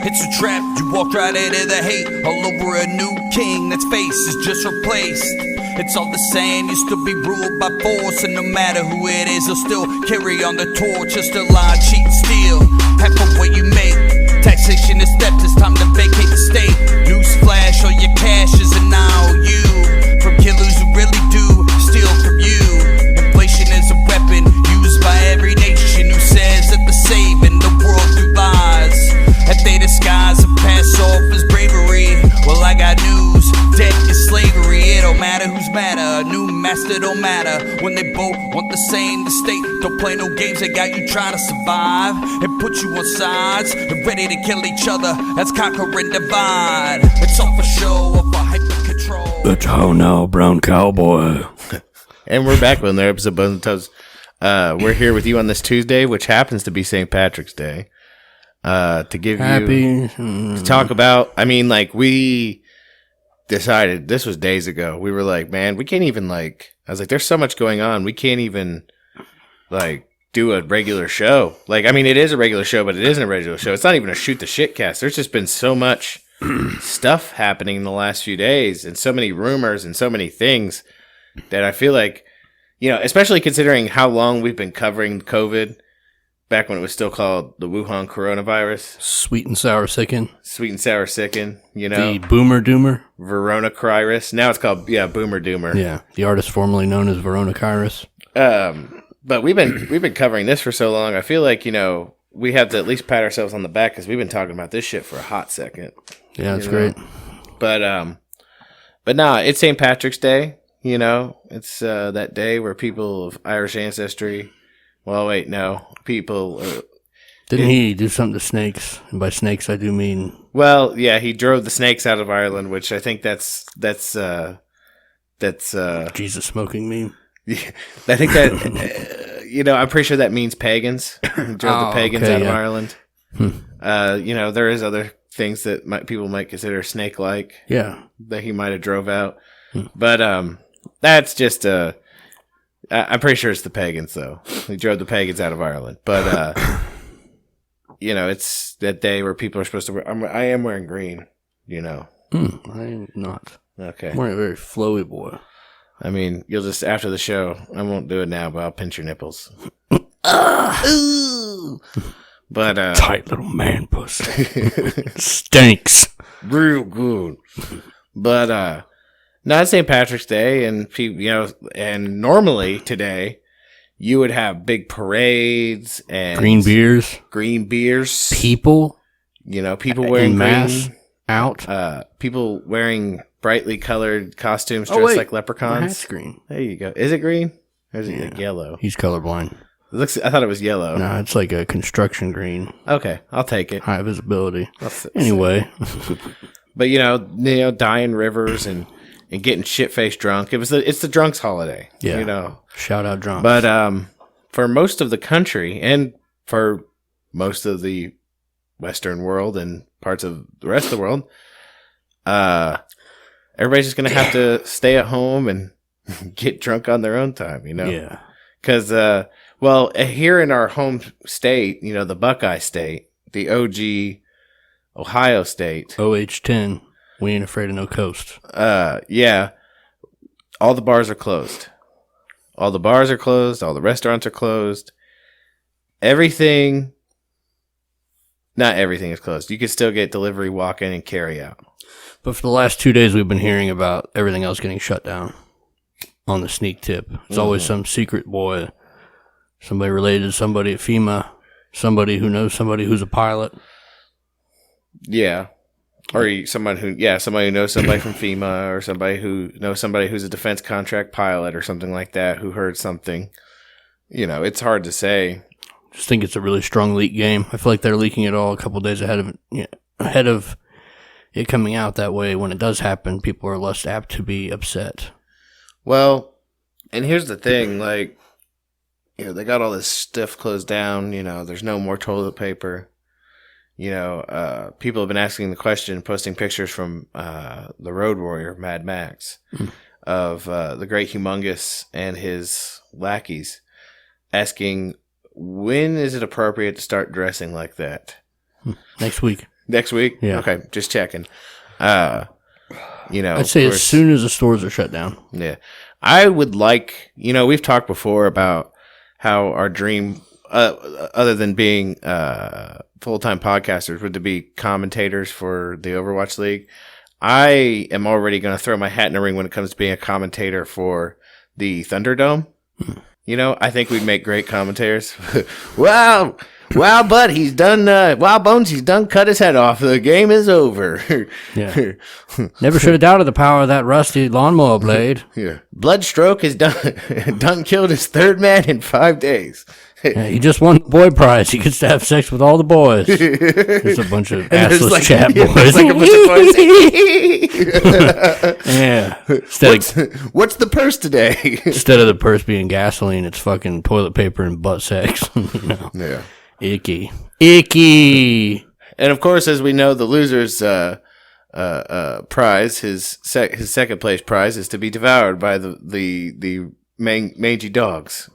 It's a trap, you walked right into the hate. All over a new king that's face is just replaced. It's all the same, you still be ruled by force. And no matter who it is, they'll still carry on the torch. Just a lie, cheat, and steal half of what you make. Taxation is steps, it's time to vacate the state. Newsflash, all your cash is an IOU. From killers who really do steal from you. Inflation is a weapon used by every nation who says that they're saving the world through lies. That they disguise and pass off as bravery. Well, I got news, debt is slavery. It don't matter who's madder, a new master don't matter. When they both want the same, the state don't play no games. They got you trying to survive and put you on sides and ready to kill each other. That's conquer and divide. It's all for show or for hyper control. But how now, brown cowboy? And we're back with another episode of Bones and Toes. We're here with you on this Tuesday, which happens to be St. Patrick's Day. To give you to talk about. I mean, like, we decided this was days ago. We were like, man, we can't even I was like, there's so much going on. We can't even do a regular show. Like, I mean, it is a regular show, but it isn't a regular show. It's not even a shoot the shit cast. There's just been so much stuff happening in the last few days, and so many rumors and so many things that I feel like, especially considering how long we've been covering COVID. Back when it was still called the Wuhan coronavirus. Sweet and sour sicken. The Boomer Doomer. Verona Cyrus. Now it's called, Boomer Doomer. Yeah, the artist formerly known as Verona Cyrus. But we've been covering this for so long. I feel like, we have to at least pat ourselves on the back because we've been talking about this shit for a hot second. Yeah, that's great. But nah, it's St. Patrick's Day. It's that day where people of Irish ancestry. Well, wait, no. People. Didn't he do something to snakes? And by snakes, I do mean. Well, yeah, he drove the snakes out of Ireland, which I think that's Jesus smoking meme. Yeah, I think that I'm pretty sure that means pagans. He drove the pagans out of Ireland. There is other things that people might consider snake-like. Yeah, that he might have drove out, but that's just I'm pretty sure it's the pagans, though. He drove the pagans out of Ireland. But, it's that day where people are supposed to wear... I am wearing green, I am not. Okay. I'm wearing a very flowy boy. I mean, you'll just... After the show, I won't do it now, but I'll pinch your nipples. But, tight little man pussy. Stinks. Real good. But, no, it's St. Patrick's Day, and people, and normally today you would have big parades and green beers, people wearing mass green, out, people wearing brightly colored costumes dressed like leprechauns. That's green. There you go. Is it green or is it yellow? He's colorblind. I thought it was yellow. No, it's like a construction green. Okay, I'll take it. High visibility. Anyway, but dying rivers and getting shit-faced drunk. It's the drunks' holiday. Yeah. Shout out drunks. But for most of the country and for most of the Western world and parts of the rest of the world, everybody's just going to have to stay at home and get drunk on their own time, Yeah. Because, here in our home state, the Buckeye State, the OG Ohio State. OH10. We ain't afraid of no coast. Yeah. All the bars are closed. All the restaurants are closed. Not everything is closed. You can still get delivery, walk-in, and carry out. But for the last 2 days, we've been hearing about everything else getting shut down on the sneak tip. It's always some secret boy, somebody related to somebody at FEMA, somebody who knows somebody who's a pilot. Yeah. Or somebody who knows somebody from FEMA, or somebody who knows somebody who's a defense contract pilot or something like that who heard something. It's hard to say. Just think it's a really strong leak game. I feel like they're leaking it all a couple days ahead of it coming out. That way, when it does happen, people are less apt to be upset. Well, and here's the thing, they got all this stuff closed down. There's no more toilet paper. People have been asking the question, posting pictures from the Road Warrior, Mad Max, of the Great Humongous and his lackeys, asking, when is it appropriate to start dressing like that? Next week. Next week? Yeah. Okay, just checking. I'd say as soon as the stores are shut down. Yeah. I would like, we've talked before about how our dream, other than being full-time podcasters, would to be commentators for the Overwatch League. I am already going to throw my hat in the ring when it comes to being a commentator for the Thunderdome. I think we'd make great commentators. Wow, bud, he's done. Wow, Bones, he's done cut his head off. The game is over. Yeah. Never should have doubted the power of that rusty lawnmower blade. Yeah. Bloodstroke has done killed his third man in 5 days. Yeah, he just won the boy prize. He gets to have sex with all the boys. There's a bunch of assless chat boys. Like a bunch of boys. Yeah. What's the purse today? Instead of the purse being gasoline, it's fucking toilet paper and butt sex. Yeah. Icky. And of course, as we know, the loser's prize, his second place prize, is to be devoured by the mangy dogs.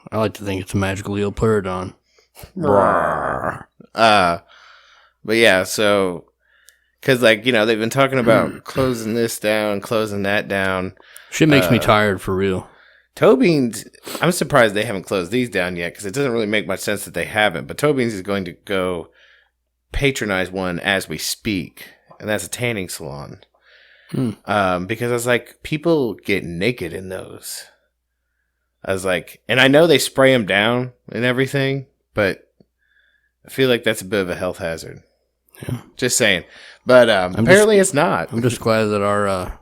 I like to think it's a magical Leopardon. But yeah, so because they've been talking about closing this down, closing that down. Shit makes me tired for real. Toe-Beans, I'm surprised they haven't closed these down yet because it doesn't really make much sense that they haven't. But Toe-Beans is going to go patronize one as we speak, and that's a tanning salon. Because I was like, people get naked in those. I was like, and I know they spray them down and everything, but I feel like that's a bit of a health hazard. Yeah. Just saying. But apparently it's not. I'm just glad that our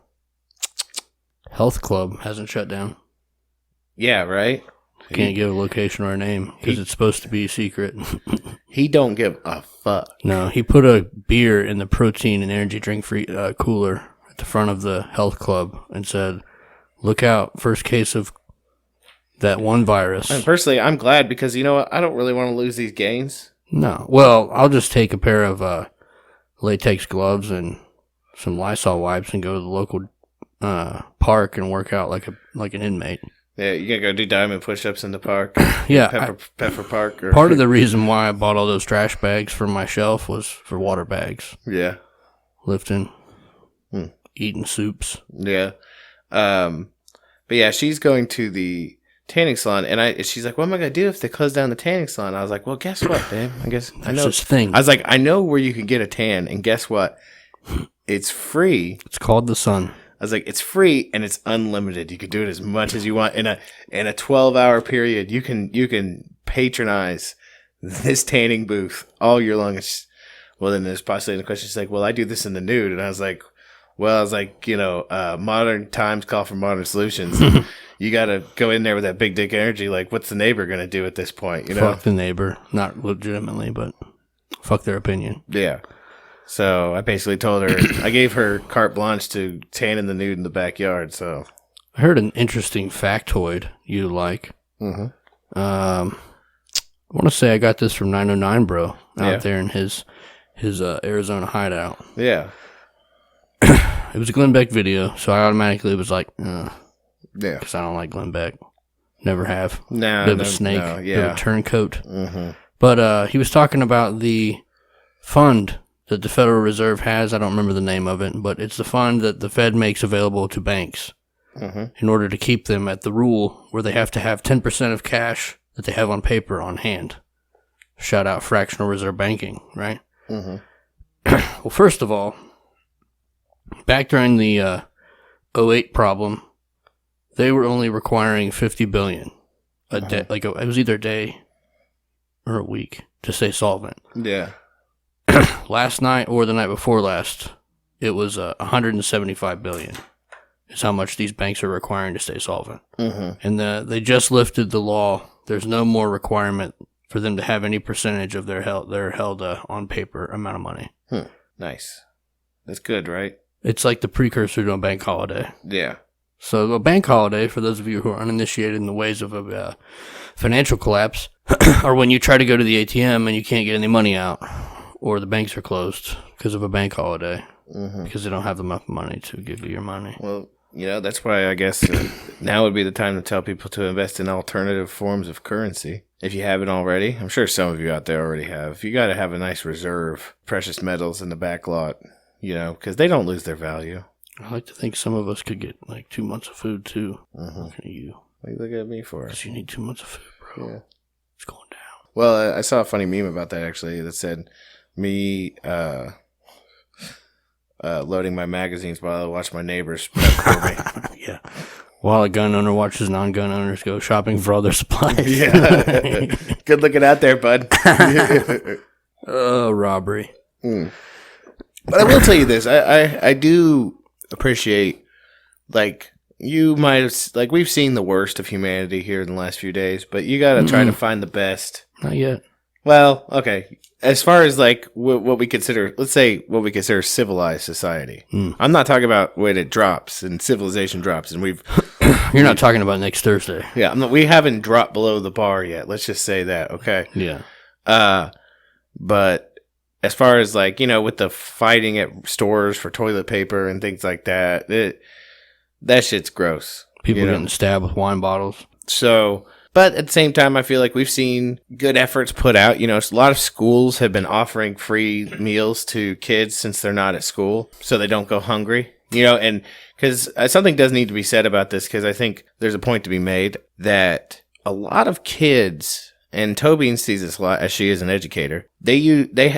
health club hasn't shut down. Yeah, right? Can't give a location or a name because it's supposed to be secret. He don't give a fuck. No, he put a beer in the protein and energy drink free cooler at the front of the health club and said, "Look out, first case of that one virus." And personally, I'm glad because you know what? I don't really want to lose these gains. No. Well, I'll just take a pair of latex gloves and some Lysol wipes and go to the local park and work out like an inmate. Yeah, you gonna go do diamond push-ups in the park? Yeah, Pepper Park. Or... Part of the reason why I bought all those trash bags from my shelf was for water bags. Yeah, lifting, eating soups. Yeah, but yeah, she's going to the tanning salon, and she's like, "What am I gonna do if they close down the tanning salon?" I was like, "Well, guess what, babe? I guess I know this thing." I was like, "I know where you can get a tan, and guess what? It's free. It's called the Sun." I was like, it's free and it's unlimited. You can do it as much as you want in a 12-hour period. You can patronize this tanning booth all year long. Well, then there's possibly the question. She's like, well, I do this in the nude, and I was like, modern times call for modern solutions. You got to go in there with that big dick energy. Like, what's the neighbor gonna do at this point? Fuck the neighbor, not legitimately, but fuck their opinion. Yeah. So I basically told her, I gave her carte blanche to tan in the nude in the backyard. So I heard an interesting factoid you like. Mm-hmm. I want to say I got this from 909 Bro out there in his Arizona hideout. Yeah. It was a Glenn Beck video, so I automatically was like, yeah, because I don't like Glenn Beck. Never have. No, bit of a snake, no, bit of a turncoat. Mm-hmm. But he was talking about the fund that the Federal Reserve has. I don't remember the name of it, but it's the fund that the Fed makes available to banks in order to keep them at the rule where they have to have 10% of cash that they have on paper on hand. Shout out fractional reserve banking, right? Mm-hmm. Well, first of all, back during the 08 problem, they were only requiring $50 billion a day. Like it was either a day or a week to stay solvent. Yeah. Last night or the night before last, it was $175 billion. Is how much these banks are requiring to stay solvent. Mm-hmm. And they just lifted the law. There's no more requirement for them to have any percentage of their held on paper amount of money. Nice. That's good, right? It's like the precursor to a bank holiday. Yeah. So a bank holiday, for those of you who are uninitiated in the ways of a financial collapse, or when you try to go to the ATM and you can't get any money out, or the banks are closed because of a bank holiday, because they don't have enough money to give you your money. Well, that's why I guess now would be the time to tell people to invest in alternative forms of currency. if you haven't already. I'm sure some of you out there already have. You got to have a nice reserve precious metals in the back lot, because they don't lose their value. I like to think some of us could get like 2 months of food too. Mm-hmm. You. What are you looking at me for? Because you need 2 months of food, bro. Yeah. It's going down. Well, I saw a funny meme about that actually that said me loading my magazines while I watch my neighbors prep for me. Yeah. While a gun owner watches non-gun owners go shopping for all their supplies. Yeah. Good looking out there, bud. Oh, robbery. Mm. But I will tell you this. I do appreciate, like, you might have, like, we've seen the worst of humanity here in the last few days, but you got to try to find the best. Not yet. Well, okay. As far as, like, what we consider, let's say what we consider civilized society. I'm not talking about when it drops and civilization drops and we've... You're not talking about next Thursday. Yeah, we haven't dropped below the bar yet. Let's just say that, okay? Yeah. But as far as, like, with the fighting at stores for toilet paper and things like that, that shit's gross. People getting stabbed with wine bottles. So, but at the same time, I feel like we've seen good efforts put out. A lot of schools have been offering free meals to kids since they're not at school, so they don't go hungry. And because something does need to be said about this, because I think there's a point to be made that a lot of kids, and Tobin sees this a lot as she is an educator,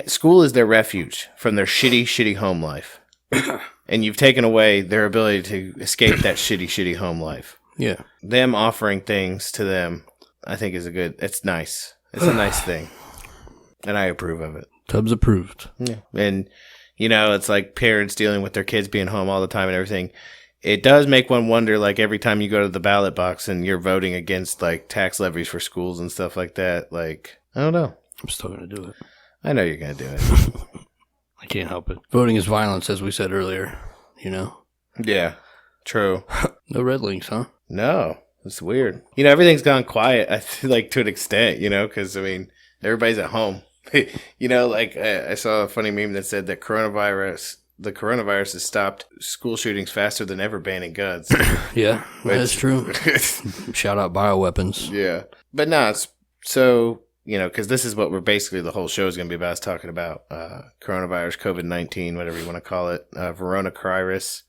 school is their refuge from their shitty home life. And you've taken away their ability to escape that shitty home life. Yeah. Them offering things to them, I think it's nice. It's a nice thing. And I approve of it. Tubbs approved. Yeah. And, it's like parents dealing with their kids being home all the time and everything. It does make one wonder, like, every time you go to the ballot box and you're voting against, like, tax levies for schools and stuff like that, like, I don't know. I'm still going to do it. I know you're going to do it. I can't help it. Voting is violence, as we said earlier, Yeah, true. No red links, huh? No, it's weird. Everything's gone quiet, I feel like, to an extent, because, everybody's at home. Like, I saw a funny meme that said that the coronavirus has stopped school shootings faster than ever banning guns. Yeah, that's true. Shout out bioweapons. Yeah. But no, it's so, because this is what we're basically, the whole show is going to be about, is talking about coronavirus, COVID-19, whatever you want to call it, Verona Cyrus.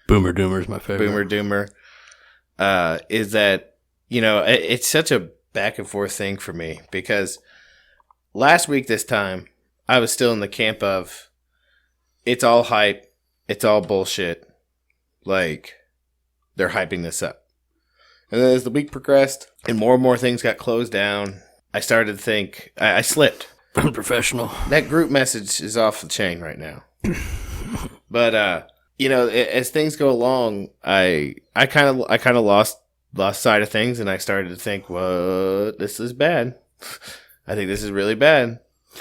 Boomer Doomer is my favorite. Boomer Doomer. Is that, it's such a back and forth thing for me, because last week this time, I was still in the camp of, it's all hype, it's all bullshit, like, they're hyping this up. And then as the week progressed, and more things got closed down, I started to think, I slipped. Unprofessional. That group message is off the chain right now. But, as things go along, I kind of lost sight of things, and I started to think, well, this is bad. I think this is really bad.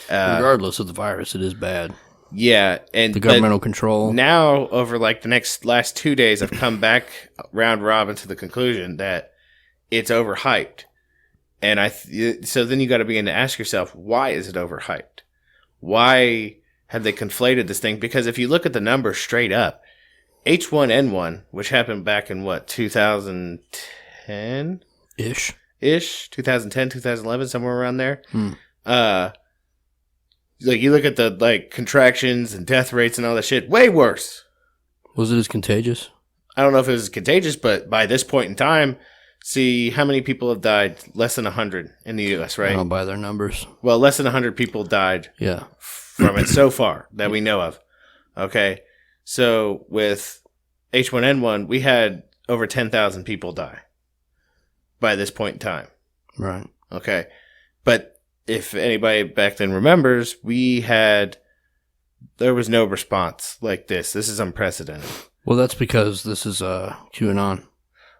Regardless of the virus, it is bad. Yeah, and the governmental control. Now, over like the last 2 days, I've come back round robin to the conclusion that it's overhyped. And so then you got to begin to ask yourself, why is it overhyped? Why have they conflated this thing? Because if you look at the numbers straight up, H1N1, which happened back in 2010 ish, 2010, 2011, somewhere around there. Like, you look at the, like, contractions and death rates and all that shit, way worse. Was it as contagious? I don't know if it was contagious, but by this point in time, see how many people have died? Less than 100 in the U.S., right? I don't buy their numbers. Well, less than 100 people died from it so far that we know of. Okay? So, with H1N1, we had over 10,000 people die by this point in time. Right. Okay? But if anybody back then remembers, there was no response like this. This is unprecedented. Well, that's because this is QAnon.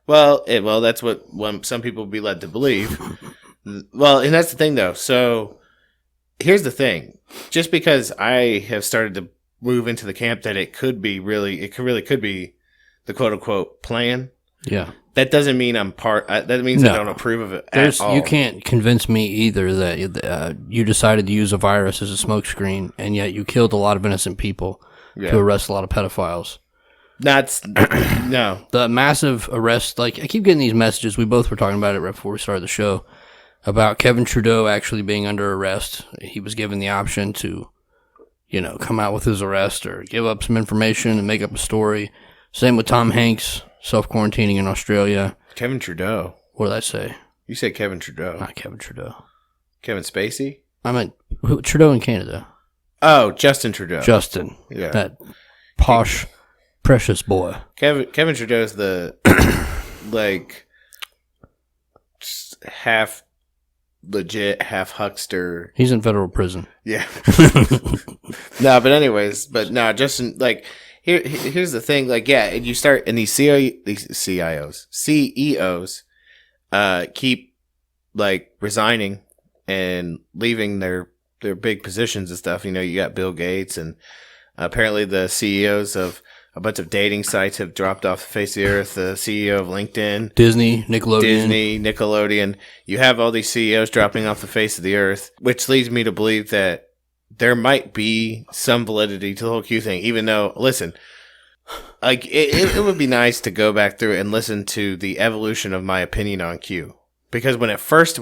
Well, that's what some people would be led to believe. Well, and that's the thing, though. So here's the thing. Just because I have started to move into the camp that it could be the quote unquote plan. Yeah. That doesn't mean I'm that means I don't approve of it at all. You can't convince me either that you decided to use a virus as a smokescreen, and yet you killed a lot of innocent people to arrest a lot of pedophiles. No. The massive arrest, like, I keep getting these messages. We both were talking about it right before we started the show. about Kevin Trudeau actually being under arrest. He was given the option to, come out with his arrest or give up some information and make up a story. Same with Tom Hanks, self-quarantining in Australia. Kevin Trudeau. What did I say? You said Kevin Trudeau. Not Kevin Trudeau. Kevin Spacey? I meant Trudeau in Canada. Oh, Justin Trudeau. Justin. Yeah. That posh, precious boy. Kevin Trudeau's the, half legit, half huckster. He's in federal prison. Yeah. No, but anyways, Justin, here's the thing, and you start, and these CEOs, keep, resigning and leaving their big positions and stuff. You got Bill Gates, and apparently the CEOs of a bunch of dating sites have dropped off the face of the earth. The CEO of LinkedIn. Disney, Nickelodeon. You have all these CEOs dropping off the face of the earth, which leads me to believe that there might be some validity to the whole Q thing, even though, listen, it would be nice to go back through and listen to the evolution of my opinion on Q. Because when I first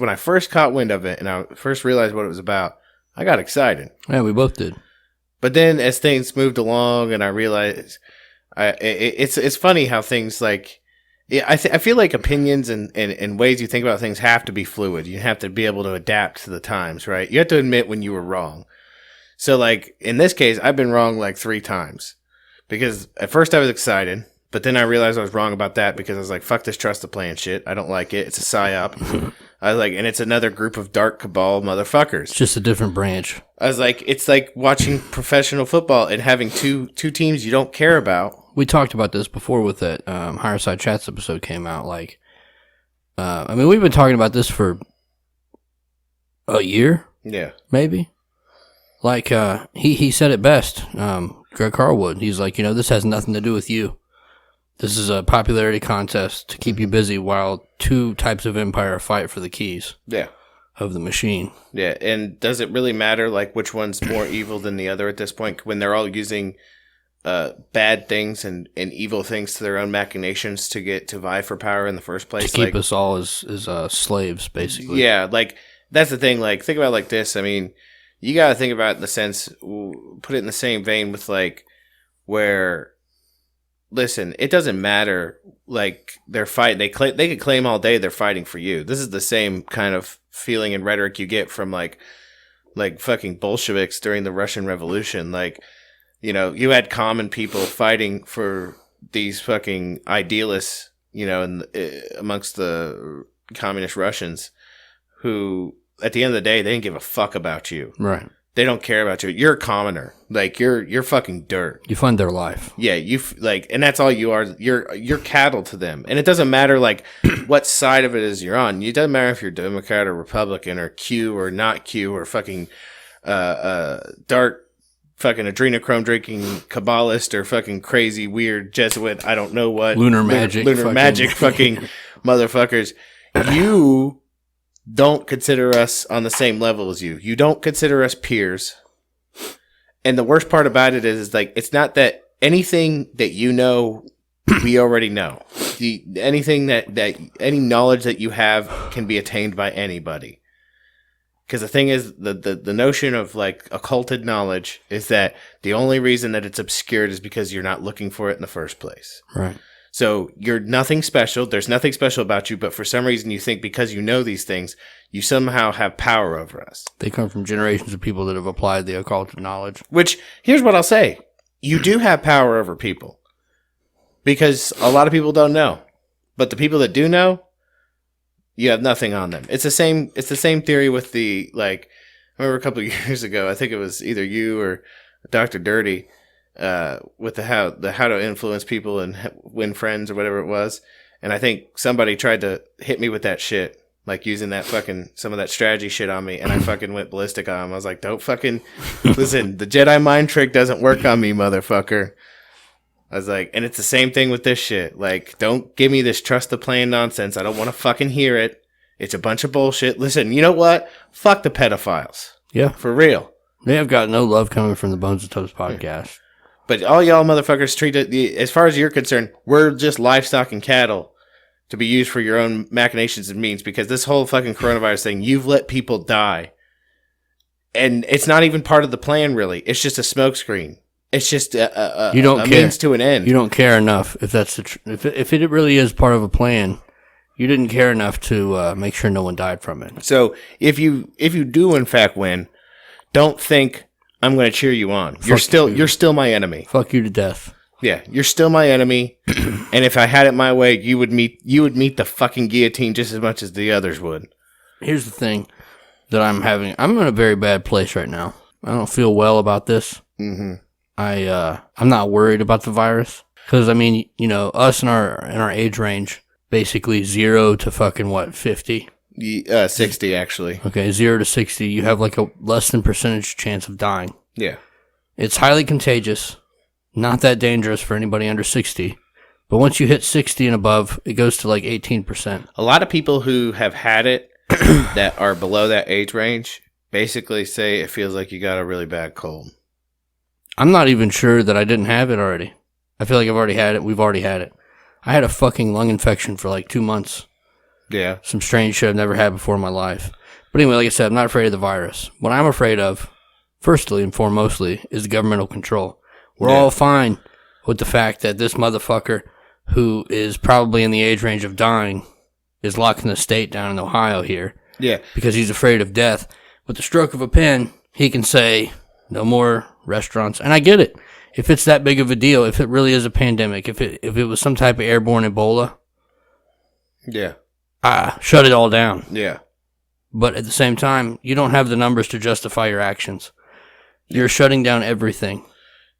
caught wind of it and I first realized what it was about, I got excited. Yeah, we both did. But then as things moved along and I realized, it's funny how things I feel like opinions and ways you think about things have to be fluid. You have to be able to adapt to the times, right? You have to admit when you were wrong. So in this case, I've been wrong 3 times. Because at first I was excited, but then I realized I was wrong about that because I was like, fuck this trust the plan shit. I don't like it. It's a psyop. I was like, and it's another group of dark cabal motherfuckers. It's just a different branch. I was like, it's like watching professional football and having two teams you don't care about. We talked about this before with that Higher Side Chats episode came out. We've been talking about this for a year. Yeah. Maybe. He said it best. Greg Carlwood. He's like, this has nothing to do with you. This is a popularity contest to keep you busy while 2 types of empire fight for the keys. Yeah. Of the machine. Yeah, and does it really matter which one's more evil than the other at this point when they're all using bad things and evil things to their own machinations to vie for power in the first place? To keep us all as slaves, basically. Yeah, that's the thing. Think about it like this. I mean, you got to think about it in the sense, put it in the same vein with where, listen, it doesn't matter. They're fighting. They could claim all day they're fighting for you. This is the same kind of feeling and rhetoric you get from fucking Bolsheviks during the Russian Revolution. You had common people fighting for these fucking idealists, amongst the communist Russians who, at the end of the day, they didn't give a fuck about you. Right. They don't care about you. You're a commoner. You're fucking dirt. You fund their life. Yeah, and that's all you are. You're cattle to them. And it doesn't matter what side of it is you're on. It doesn't matter if you're Democrat or Republican or Q or not Q or fucking dark fucking adrenochrome drinking Kabbalist or fucking crazy weird Jesuit, I don't know what. Lunar magic fucking motherfuckers. You don't consider us on the same level as you. You don't consider us peers. And the worst part about it is it's not that anything that we already know. Anything that any knowledge that you have can be attained by anybody. Because the thing is, the notion of occulted knowledge is that the only reason that it's obscured is because you're not looking for it in the first place. Right. So you're nothing special. There's nothing special about you, but for some reason you think because you know these things, you somehow have power over us. They come from generations of people that have applied the occult knowledge. Which, here's what I'll say. You do have power over people. Because a lot of people don't know. But the people that do know, you have nothing on them. It's the same theory with I remember a couple of years ago, I think it was either you or Dr. Dirty, with the how to influence people and win friends or whatever it was. And I think somebody tried to hit me with that shit, using that fucking, some of that strategy shit on me. And I fucking went ballistic on him. I was like, don't fucking, listen, the Jedi mind trick doesn't work on me, motherfucker. I was like, and it's the same thing with this shit. Don't give me this trust the plan nonsense. I don't want to fucking hear it. It's a bunch of bullshit. Listen, you know what? Fuck the pedophiles. Yeah. For real. They have got no love coming from the Bones and Toast podcast. But all y'all motherfuckers treat it, as far as you're concerned, we're just livestock and cattle to be used for your own machinations and means, because this whole fucking coronavirus thing, you've let people die. And it's not even part of the plan, really. It's just a smokescreen. It's just a means to an end. You don't care enough if that's if it really is part of a plan. You didn't care enough to make sure no one died from it. So if you do in fact win, don't think I'm going to cheer you on. You're still my enemy. Fuck you to death. Yeah, you're still my enemy. And if I had it my way, you would meet the fucking guillotine just as much as the others would. Here's the thing that I'm having. I'm in a very bad place right now. I don't feel well about this. Mm-hmm. I'm not worried about the virus because I mean, you know, us in our age range, basically 0 to fucking 50. 60 actually. Okay, 0 to 60. You have like a less than percentage chance of dying. Yeah, it's highly contagious. Not that dangerous for anybody under 60. But once you hit 60 and above, it goes to like 18%. A lot of people who have had it that are below that age range basically say it feels like you got a really bad cold. I'm not even sure that I didn't have it already. I feel like I've already had it. We've already had it. I had a fucking lung infection for like 2 months. Yeah. Some strange shit I've never had before in my life. But anyway, like I said, I'm not afraid of the virus. What I'm afraid of, firstly and foremostly, is the governmental control. We're all fine with the fact that this motherfucker, who is probably in the age range of dying, is locking the state down in Ohio here. Yeah. Because he's afraid of death. With the stroke of a pen, he can say, no more restaurants. And I get it. If it's that big of a deal, if it really is a pandemic, if it was some type of airborne Ebola, shut it all down. Yeah. But at the same time, you don't have the numbers to justify your actions. You're shutting down everything.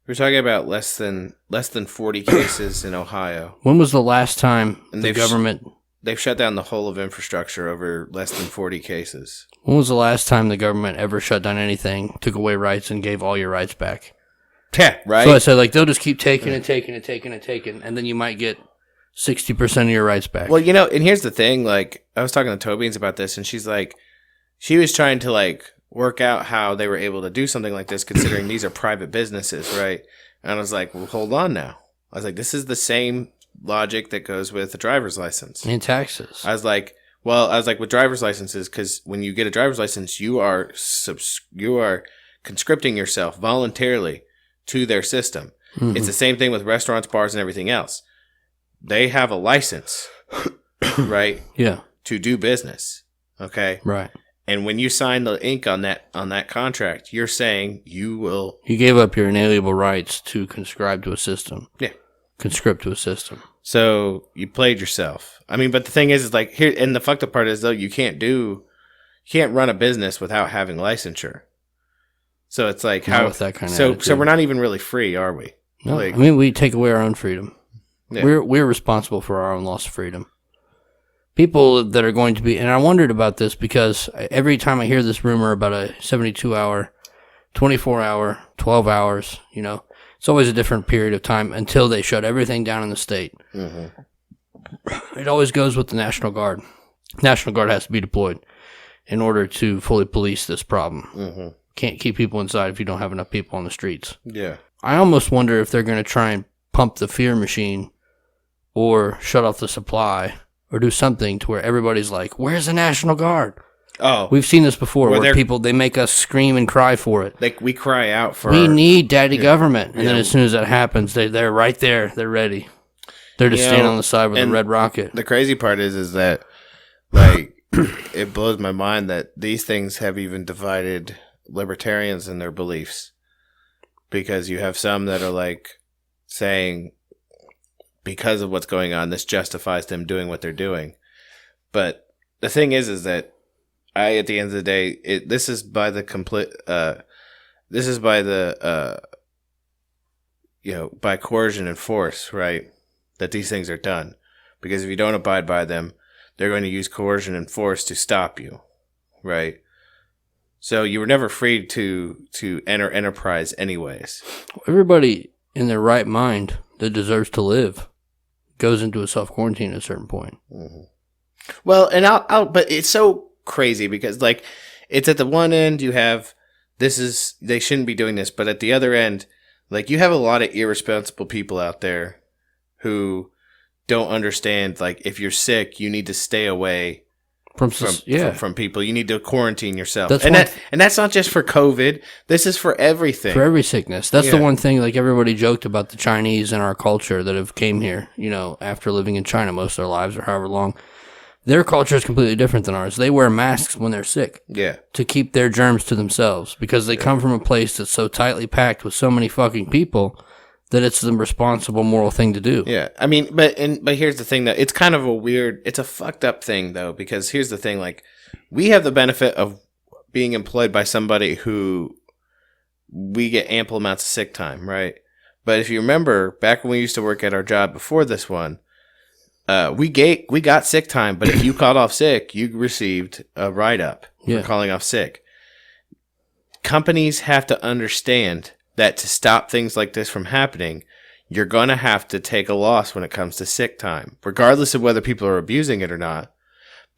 We're talking about less than 40 cases in Ohio. When was the last time the government... They've shut down the whole of infrastructure over less than 40 cases. When was the last time the government ever shut down anything, took away rights, and gave all your rights back? Yeah, right? So I said, like, they'll just keep taking and taking and taking and taking, and then you might get 60% of your rights back. Well, you know, and here's the thing, like, I was talking to Tobians about this, and she's like, she was trying to, like, work out how they were able to do something like this, considering these are private businesses, right? And I was like, well, hold on now. I was like, this is the same logic that goes with a driver's license. And taxes. I was like, with driver's licenses, because when you get a driver's license, you are conscripting yourself voluntarily to their system. Mm-hmm. It's the same thing with restaurants, bars, and everything else. They have a license, right? Yeah. To do business. Okay? Right. And when you sign the ink on that contract, you're saying you will... You gave up your inalienable rights to conscribe to a system. Yeah. Conscript to a system. So you played yourself. I mean, but the thing is like, here, and the fucked up part is, though, you can't run a business without having licensure. So it's like, not with that kind of so attitude. we're not even really free, are we? No, like, I mean, we take away our own freedom. Yeah. We're responsible for our own loss of freedom. People that are going to be, and I wondered about this because every time I hear this rumor about a 72-hour, 24-hour, 12 hours, you know, it's always a different period of time until they shut everything down in the state. Mm-hmm. It always goes with the National Guard. National Guard has to be deployed in order to fully police this problem. Mm-hmm. Can't keep people inside if you don't have enough people on the streets. Yeah. I almost wonder if they're going to try and pump the fear machine or shut off the supply or do something to where everybody's like, where's the National Guard? Oh. We've seen this before where people, they make us scream and cry for it. Like, we cry out for... We need daddy government. And then as soon as that happens, they're right there. They're ready. They're just standing on the side with a red rocket. The crazy part is that, like, it blows my mind that these things have even divided libertarians in their beliefs. Because you have some that are, like, saying... because of what's going on, this justifies them doing what they're doing. But the thing is that at the end of the day, this is by the by coercion and force, right? That these things are done. Because if you don't abide by them, they're going to use coercion and force to stop you, right? So you were never free to enter enterprise anyways. Everybody in their right mind that deserves to live goes into a self-quarantine at a certain point. Mm-hmm. Well, and but it's so crazy because, like, it's at the one end you have they shouldn't be doing this, but at the other end, like, you have a lot of irresponsible people out there who don't understand, like, if you're sick, you need to stay away from people. You need to quarantine yourself. And that's not just for COVID. This is for everything. For every sickness. That's the one thing, like, everybody joked about the Chinese in our culture that have came here, you know, after living in China most of their lives or however long. Their culture is completely different than ours. They wear masks when they're sick. Yeah. To keep their germs to themselves because they come from a place that's so tightly packed with so many fucking people that it's the responsible moral thing to do. Yeah. I mean, but here's the thing, though. It's kind of it's a fucked up thing, though, because here's the thing. Like, we have the benefit of being employed by somebody who we get ample amounts of sick time, right? But if you remember, back when we used to work at our job before this one, we got sick time, but if you called off sick, you received a write-up for calling off sick. Companies have to understand that to stop things like this from happening, you're going to have to take a loss when it comes to sick time, regardless of whether people are abusing it or not.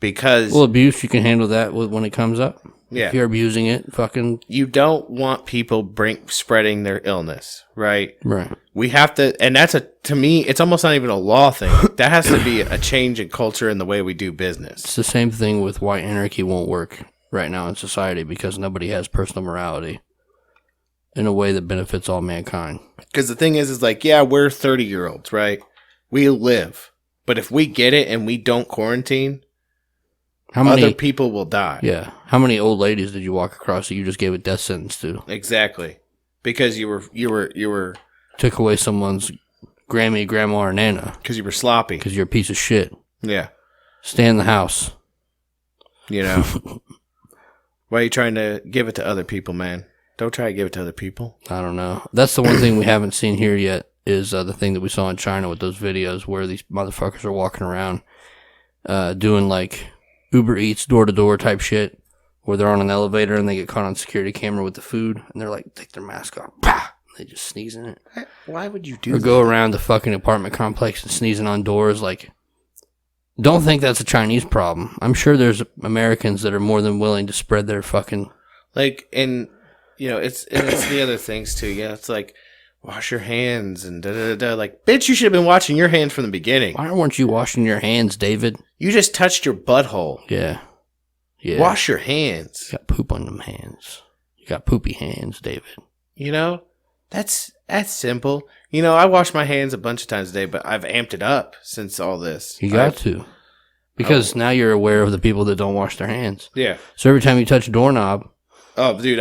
Because abuse, you can handle that when it comes up. Yeah. If you're abusing it, you don't want people spreading their illness, right? Right. We have to, and to me, it's almost not even a law thing. That has to be a change in culture and the way we do business. It's the same thing with why anarchy won't work right now in society, because nobody has personal morality in a way that benefits all mankind. Because the thing is like, yeah, we're 30-year-olds, right? We live. But if we get it and we don't quarantine, other people will die. Yeah. How many old ladies did you walk across that you just gave a death sentence to? Exactly. Because you were took away someone's Grammy, grandma, or nana. Because you were sloppy. Because you're a piece of shit. Yeah. Stay in the house. You know. Why are you trying to give it to other people, man? Don't try to give it to other people. I don't know. That's the one thing we haven't seen here yet is the thing that we saw in China with those videos where these motherfuckers are walking around doing like Uber Eats door-to-door type shit where they're on an elevator and they get caught on security camera with the food and they're like, take their mask off. Bah! They just sneeze in it. Why would you do that? Or go around the fucking apartment complex and sneezing on doors. Like, don't think that's a Chinese problem. I'm sure there's Americans that are more than willing to spread their fucking... Like, and... You know, it's the other things too. Yeah, it's like wash your hands and da da da. Like, bitch, you should have been washing your hands from the beginning. Why weren't you washing your hands, David? You just touched your butthole. Yeah. Wash your hands. You got poop on them hands. You got poopy hands, David. You know, that's simple. You know, I wash my hands a bunch of times a day, but I've amped it up since all this. You got to. Because now you're aware of the people that don't wash their hands. Yeah. So every time you touch a doorknob. Oh, dude,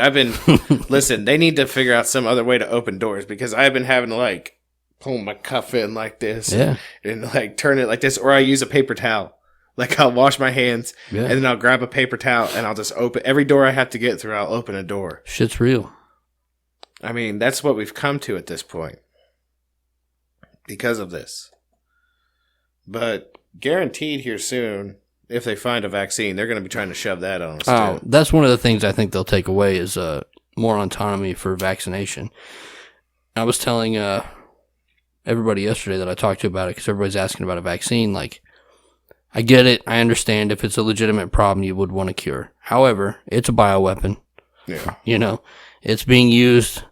listen, they need to figure out some other way to open doors because I've been having to, like, pull my cuff in like this and like, turn it like this, or I use a paper towel. Like, I'll wash my hands, and then I'll grab a paper towel, and I'll just open every door I have to get through, I'll open a door. Shit's real. I mean, that's what we've come to at this point because of this. But guaranteed here soon... If they find a vaccine, they're going to be trying to shove that on us. Oh, that's one of the things I think they'll take away is more autonomy for vaccination. I was telling everybody yesterday that I talked to about it because everybody's asking about a vaccine. Like, I get it. I understand if it's a legitimate problem you would want to cure. However, it's a bioweapon. Yeah. You know, it's being used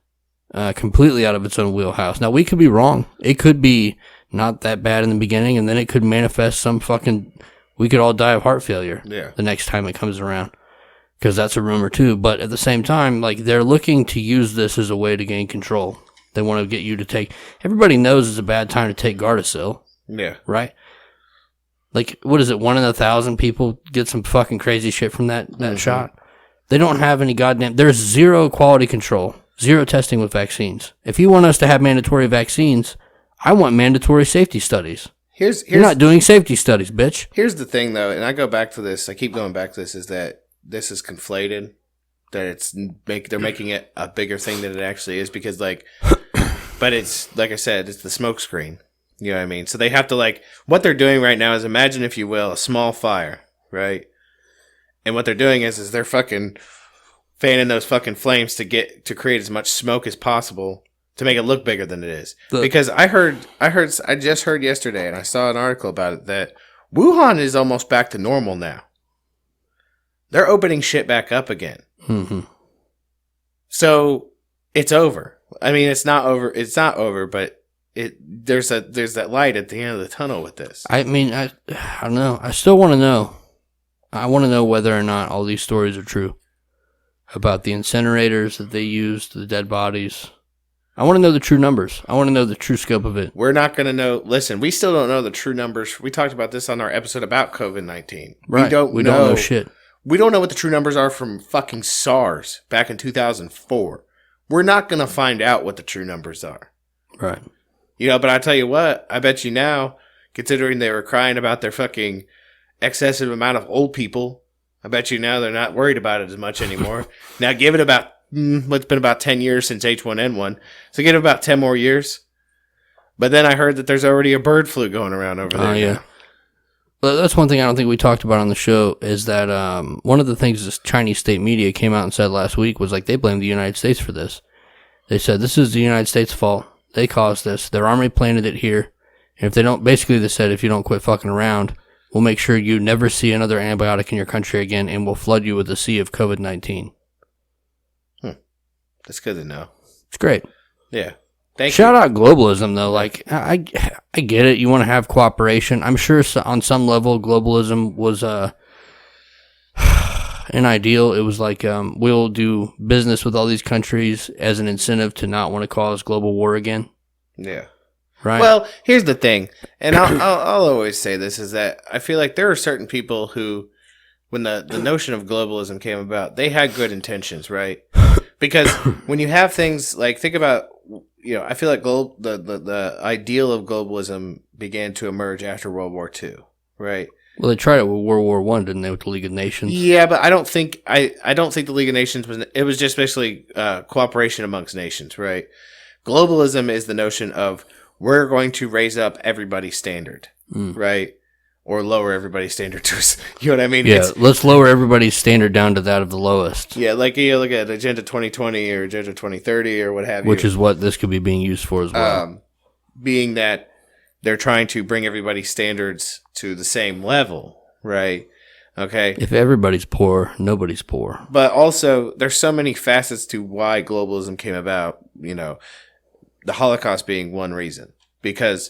completely out of its own wheelhouse. Now, we could be wrong. It could be not that bad in the beginning, and then it could manifest some fucking... We could all die of heart failure the next time it comes around. Because that's a rumor too. But at the same time, like, they're looking to use this as a way to gain control. They want to get you to take... Everybody knows it's a bad time to take Gardasil. Yeah. Right? Like, what is it? 1 in 1,000 people get some fucking crazy shit from that shot. They don't have any goddamn... There's zero quality control. Zero testing with vaccines. If you want us to have mandatory vaccines, I want mandatory safety studies. You're not doing safety studies, bitch. Here's the thing, though, and I go back to this. I keep going back to this, is that this is conflated. That they're making it a bigger thing than it actually is because, like, but it's, like I said, it's the smoke screen. You know what I mean? So they have to, like, what they're doing right now is, imagine, if you will, a small fire, right? And what they're doing is they're fucking fanning those fucking flames to create as much smoke as possible. To make it look bigger than it is. Because I just heard yesterday, and I saw an article about it, that Wuhan is almost back to normal now. They're opening shit back up again. Mm-hmm. So, it's over. I mean, it's not over, but there's that light at the end of the tunnel with this. I mean, I don't know. I still want to know. I want to know whether or not all these stories are true about the incinerators that they used, the dead bodies. I want to know the true numbers. I want to know the true scope of it. We're not going to know. Listen, we still don't know the true numbers. We talked about this on our episode about COVID-19. Right. We don't know shit. We don't know what the true numbers are from fucking SARS back in 2004. We're not going to find out what the true numbers are. Right. But I tell you what, I bet you now, considering they were crying about their fucking excessive amount of old people, I bet you now they're not worried about it as much anymore. Now give it about, it's been about 10 years since H1N1, so give it about 10 more years. But then I heard that there's already a bird flu going around over there. Oh, yeah. Well, that's one thing I don't think we talked about on the show is that one of the things this Chinese state media came out and said last week was like they blamed the United States for this. They said this is the United States' fault. They caused this. Their army planted it here. And if they don't, basically they said if you don't quit fucking around, we'll make sure you never see another antibiotic in your country again and we'll flood you with a sea of COVID-19. That's good to know. It's great. Yeah. Shout out globalism, though. Like, I get it. You want to have cooperation. I'm sure on some level globalism was an ideal. It was like we'll do business with all these countries as an incentive to not want to cause global war again. Yeah. Right. Well, here's the thing, and I'll always say this, is that I feel like there are certain people who, when the notion of globalism came about, they had good intentions, right? Because when you have things like, think about, I feel like the ideal of globalism began to emerge after World War II, right? Well, they tried it with World War I, didn't they, with the League of Nations? Yeah, but I don't think the League of Nations was just basically cooperation amongst nations, right? Globalism is the notion of we're going to raise up everybody's standard, right? Or lower everybody's standard to us. You know what I mean? Yeah, let's lower everybody's standard down to that of the lowest. Yeah, like look at Agenda 2020 or Agenda 2030 or what have you. Which is what this could be being used for as well. Being that they're trying to bring everybody's standards to the same level, right? Okay. If everybody's poor, nobody's poor. But also, there's so many facets to why globalism came about, the Holocaust being one reason. Because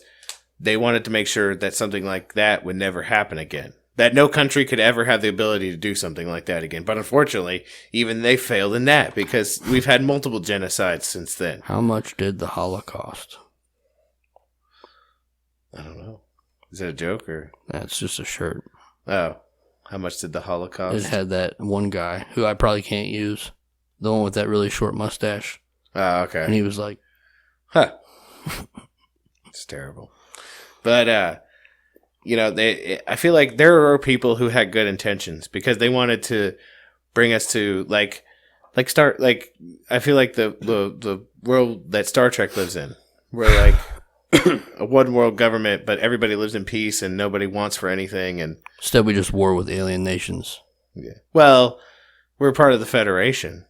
they wanted to make sure that something like that would never happen again. That no country could ever have the ability to do something like that again. But unfortunately, even they failed in that because we've had multiple genocides since then. How much did the Holocaust? I don't know. Is that a joke or? That's just a shirt. Oh. How much did the Holocaust? It had that one guy who I probably can't use. The one with that really short mustache. Oh, okay. And he was like, huh. It's terrible. But, I feel like there are people who had good intentions because they wanted to bring us to, I feel like the world that Star Trek lives in, where, a one world government, but everybody lives in peace and nobody wants for anything. And instead, we just war with alien nations. Yeah. Well, we're part of the Federation,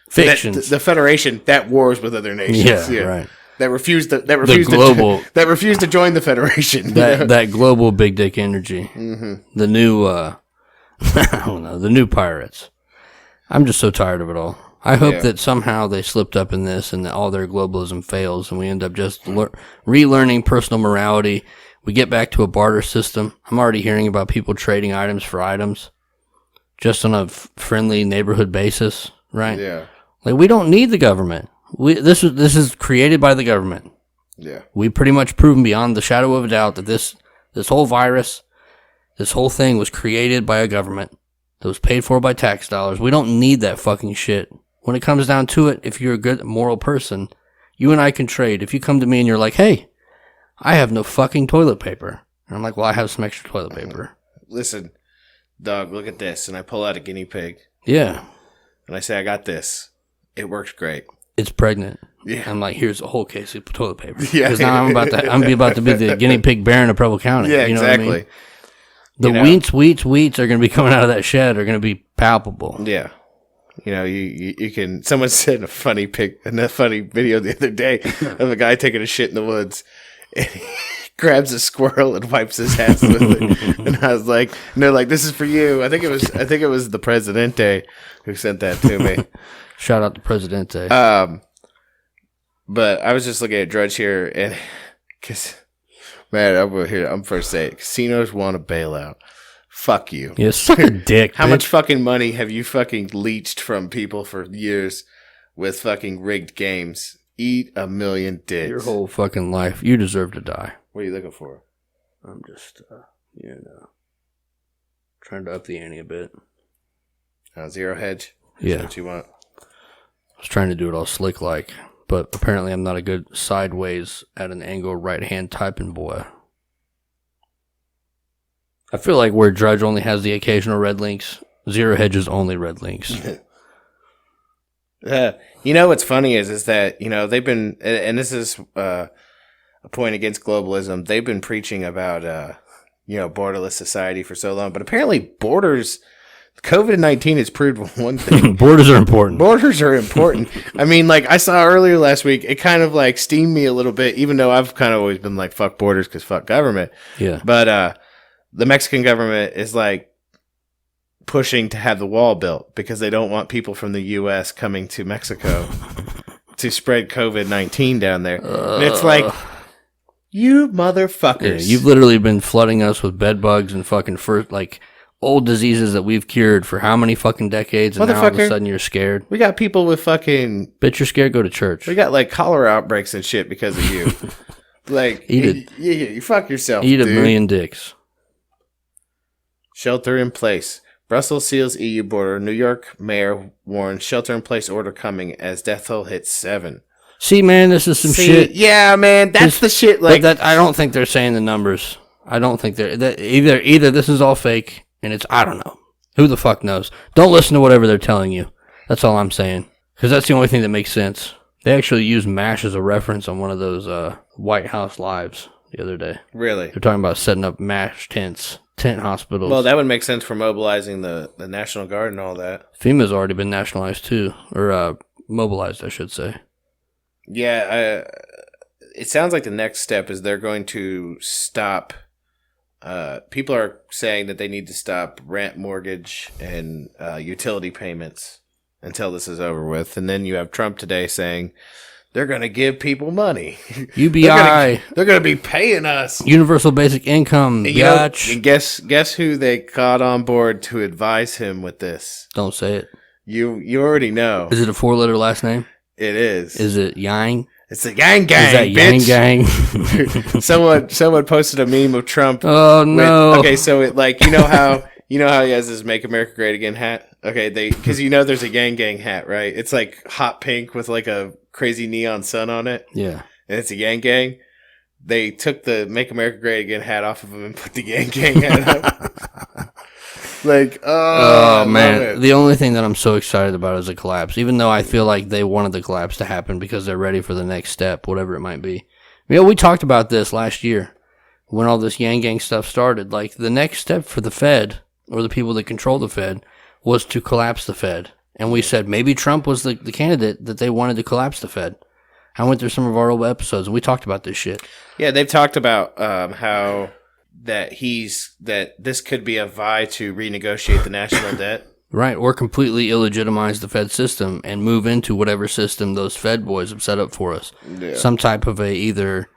Fictions. The Federation that wars with other nations. Yeah, right. That refused to join the Federation. That global big dick energy. Mm-hmm. The new, I don't know, the new pirates. I'm just so tired of it all. I hope that somehow they slipped up in this and that all their globalism fails and we end up just relearning personal morality. We get back to a barter system. I'm already hearing about people trading items for items just on a friendly neighborhood basis, right? Yeah. We don't need the government. This is created by the government. Yeah. We pretty much proven beyond the shadow of a doubt that this whole virus, this whole thing was created by a government that was paid for by tax dollars. We don't need that fucking shit. When it comes down to it, if you're a good moral person, you and I can trade. If you come to me and you're like, hey, I have no fucking toilet paper. And I'm like, well, I have some extra toilet paper. Listen, dog, look at this. And I pull out a guinea pig. Yeah. And I say, I got this. It works great. It's pregnant. Yeah. I'm like, here's a whole case of toilet paper. Yeah. Because now I'm about to be the guinea pig baron of Preble County. Yeah, you know exactly. What I mean? The wheats are going to be coming out of that shed are going to be palpable. Yeah. You can. Someone said a funny video the other day of a guy taking a shit in the woods, and he grabs a squirrel and wipes his ass with it. And I was like, "No, this is for you." I think it was the Presidente who sent that to me. Shout out to Presidente. But I was just looking at Drudge here, and because, man, I'm first saying, casinos want a bailout. Fuck you. Yeah, suck a dick. How much fucking money have you fucking leached from people for years with fucking rigged games? Eat a million dicks. Your whole fucking life. You deserve to die. What are you looking for? I'm just, trying to up the ante a bit. Zero hedge? Yeah. Is that what you want? I was trying to do it all slick like, but apparently I'm not a good sideways at an angle right hand typing boy. I feel like where Drudge only has the occasional red links, Zero Hedge is only red links. You know what's funny is that, they've been, and this is a point against globalism, they've been preaching about, borderless society for so long, but apparently borders, COVID-19 has proved one thing. Borders are important. Borders are important. I mean, like I saw earlier last week, it kind of like steamed me a little bit, even though I've kind of always been like, fuck borders because fuck government. Yeah. But the Mexican government is like pushing to have the wall built because they don't want people from the U.S. coming to Mexico to spread COVID-19 down there. And it's like, you motherfuckers. Yeah, you've literally been flooding us with bed bugs and fucking old diseases that we've cured for how many fucking decades, and now all of a sudden you're scared. We got people with fucking... Bitch, you're scared, go to church. We got like cholera outbreaks and shit because of you. Like, you fuck yourself, Eat dude. a million dicks. Shelter in place. Brussels seals EU border. New York mayor warns shelter in place order coming as death toll hits 7. See, man, this is some shit. Yeah, man, that's the shit. Like, but I don't think they're saying the numbers. I don't think they're either this is all fake and it's, I don't know. Who the fuck knows? Don't listen to whatever they're telling you. That's all I'm saying. Because that's the only thing that makes sense. They actually used MASH as a reference on one of those White House Lives the other day. Really? They're talking about setting up MASH tent hospitals. Well, that would make sense for mobilizing the National Guard and all that. FEMA's already been nationalized too. Or mobilized, I should say. Yeah, it sounds like the next step is they're going to stop... people are saying that they need to stop rent, mortgage, and utility payments until this is over with. And then you have Trump today saying they're going to give people money. UBI. They're going to be paying us. Universal basic income, biatch. And guess who they got on board to advise him with this? Don't say it. You already know. Is it a 4-letter last name? It is. Is it Yang? It's a Yang Gang, is that bitch. Yang Gang? someone posted a meme of Trump. Oh no. Okay, so it like you know how he has his "Make America Great Again" hat. Okay, because there's a Yang Gang hat, right? It's like hot pink with like a crazy neon sun on it. Yeah, and it's a Yang Gang. They took the "Make America Great Again" hat off of him and put the Yang Gang hat on. Like, oh man, the only thing that I'm so excited about is a collapse. Even though I feel like they wanted the collapse to happen because they're ready for the next step, whatever it might be. We talked about this last year when all this Yang Gang stuff started. Like, the next step for the Fed, or the people that control the Fed, was to collapse the Fed. And we said maybe Trump was the candidate that they wanted to collapse the Fed. I went through some of our old episodes and we talked about this shit. Yeah, they've talked about how that this could be a vie to renegotiate the national debt. Right, or completely illegitimize the Fed system and move into whatever system those Fed boys have set up for us. Yeah. Some type of either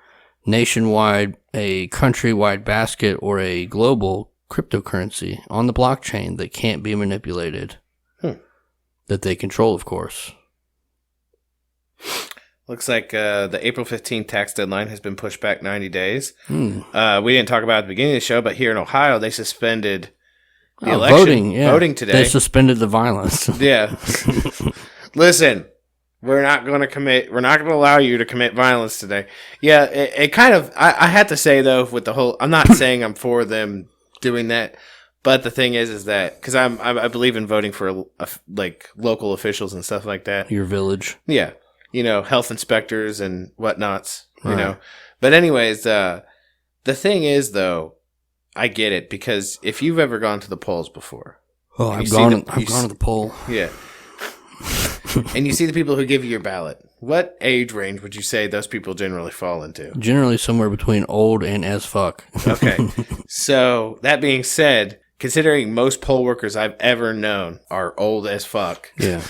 nationwide, a countrywide basket, or a global cryptocurrency on the blockchain that can't be manipulated. That they control, of course. Looks like the April 15th tax deadline has been pushed back 90 days. We didn't talk about it at the beginning of the show, but here in Ohio, they suspended the election. Voting today. They suspended the violence. Yeah. Listen, we're not going to allow you to commit violence today. Yeah, it kind of, I had to say, though, with the whole, I'm not saying I'm for them doing that, but the thing is that, because I believe in voting for, like, local officials and stuff like that. Your village. Yeah. Health inspectors and whatnots, Right. But anyways, the thing is, though, I get it, because if you've ever gone to the polls before. Oh, I've gone to the poll. Yeah. And you see the people who give you your ballot. What age range would you say those people generally fall into? Generally somewhere between old and as fuck. Okay. So, that being said, considering most poll workers I've ever known are old as fuck. Yeah.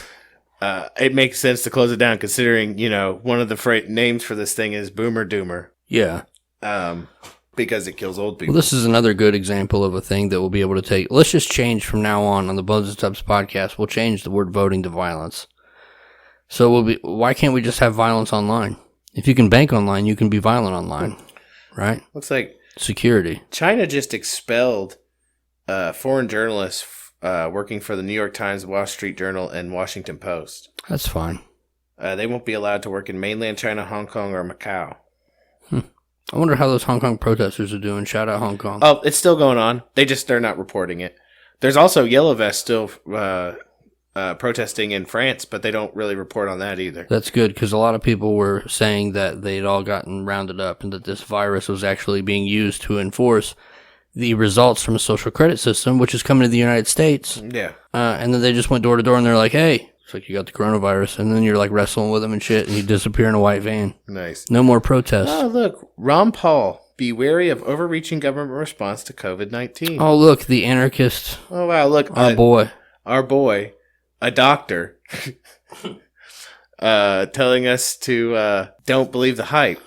it makes sense to close it down considering, one of the names for this thing is Boomer Doomer. Yeah. Because it kills old people. Well, this is another good example of a thing that we'll be able to take. Let's just change from now on the Buds and Tubs podcast. We'll change the word voting to violence. So why can't we just have violence online? If you can bank online, you can be violent online, right? Looks like security. China just expelled foreign journalists working for the New York Times, Wall Street Journal, and Washington Post. That's fine. They won't be allowed to work in mainland China, Hong Kong, or Macau. I wonder how those Hong Kong protesters are doing. Shout out Hong Kong. Oh, it's still going on. They're not reporting it. There's also Yellow Vest still protesting in France, but they don't really report on that either. That's good, because a lot of people were saying that they'd all gotten rounded up and that this virus was actually being used to enforce the results from a social credit system, which is coming to the United States. Yeah. And then they just went door to door and they're like, hey, it's like you got the coronavirus. And then you're like wrestling with them and shit, and you disappear in a white van. Nice. No more protests. Oh, look. Ron Paul. Be wary of overreaching government response to COVID-19. Oh, look, the anarchist. Oh, wow, look. Our boy, a doctor, telling us to don't believe the hype,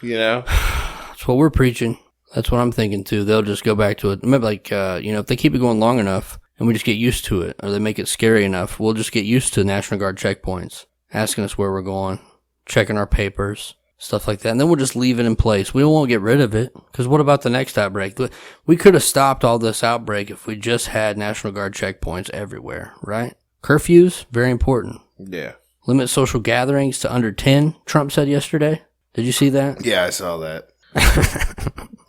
That's what we're preaching. That's what I'm thinking, too. They'll just go back to it. Maybe, if they keep it going long enough and we just get used to it, or they make it scary enough, we'll just get used to National Guard checkpoints, asking us where we're going, checking our papers. Stuff like that. And then we'll just leave it in place. We won't get rid of it. Because what about the next outbreak? We could have stopped all this outbreak if we just had National Guard checkpoints everywhere, right? Curfews, very important. Yeah. Limit social gatherings to under 10, Trump said yesterday. Did you see that? Yeah, I saw that.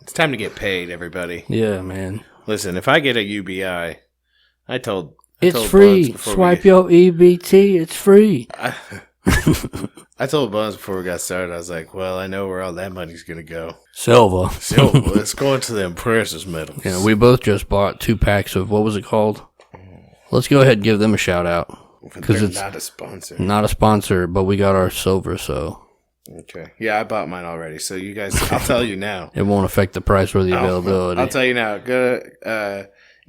It's time to get paid, everybody. Yeah, man. Listen, if I get a UBI, I told it's free. Swipe your EBT. It's free. I told Buns before we got started, I was like, well, I know where all that money's going to go. Silver. It's going to the precious metals. Yeah, we both just bought 2 packs of, what was it called? Let's go ahead and give them a shout out. Because it's not a sponsor. Not a sponsor, but we got our silver, so. Okay. Yeah, I bought mine already, so you guys, I'll tell you now. It won't affect the price or the availability. I'll tell you now. You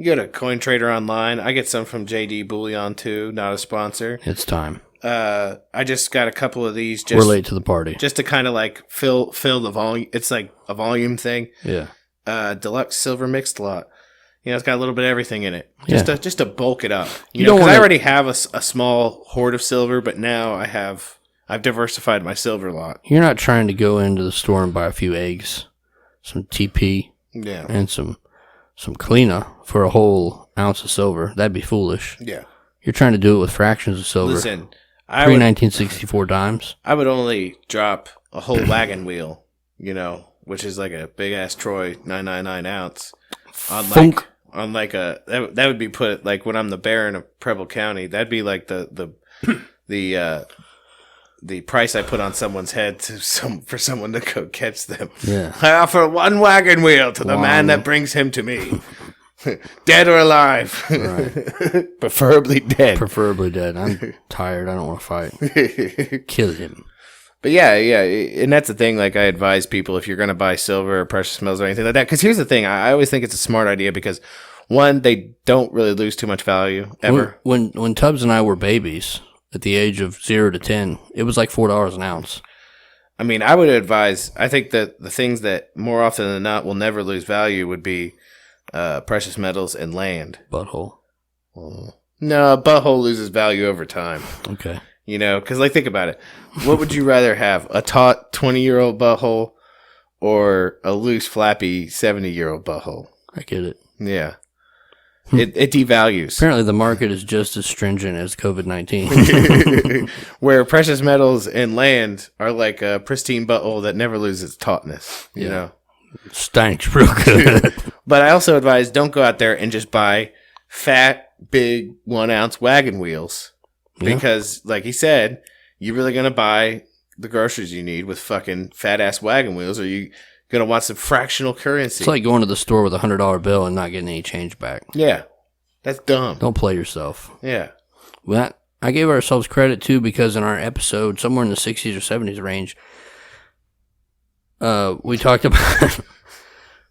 go to CoinTrader online. I get some from JD Bullion too, not a sponsor. It's time. I just got a couple of these. We're late to the party. Just to kind of like fill the volume. It's like a volume thing. Yeah. Deluxe silver mixed lot. It's got a little bit of everything in it. Yeah. Just to bulk it up. Because I already have a small hoard of silver, but now I've diversified my silver lot. You're not trying to go into the store and buy a few eggs, some TP, yeah, and some cleaner for a whole ounce of silver. That'd be foolish. Yeah. You're trying to do it with fractions of silver. Listen, pre-1964 dimes. I would only drop a whole wagon wheel, which is like a big ass Troy 999 ounce on like a that would be put like when I'm the Baron of Preble County. That'd be like the price I put on someone's head for someone to go catch them. Yeah. I offer 1 wagon wheel to the man that brings him to me. Dead or alive. Right. Preferably dead. Preferably dead. I'm tired. I don't want to fight. Kill him. But yeah. And that's the thing. Like, I advise people if you're going to buy silver or precious metals or anything like that. Because here's the thing. I always think it's a smart idea because, one, they don't really lose too much value ever. When Tubbs and I were babies, at the age of 0 to 10, it was like $4 an ounce. I mean, I would advise, I think that the things that more often than not will never lose value would be precious metals and land. Butthole. No, a butthole loses value over time. Okay. Because think about it. What would you rather have? A taut 20-year-old butthole or a loose, flappy 70-year-old butthole? I get it. Yeah. It devalues. Apparently the market is just as stringent as COVID-19. Where precious metals and land are like a pristine butthole that never loses its tautness, you know? Stinks real good. But I also advise don't go out there and just buy fat, big 1 ounce wagon wheels. Because, like he said, you're really going to buy the groceries you need with fucking fat ass wagon wheels, or you going to want some fractional currency. It's like going to the store with a $100 bill and not getting any change back. Yeah. That's dumb. Don't play yourself. Yeah. Well, I gave ourselves credit, too, because in our episode, somewhere in the 60s or 70s range, we talked about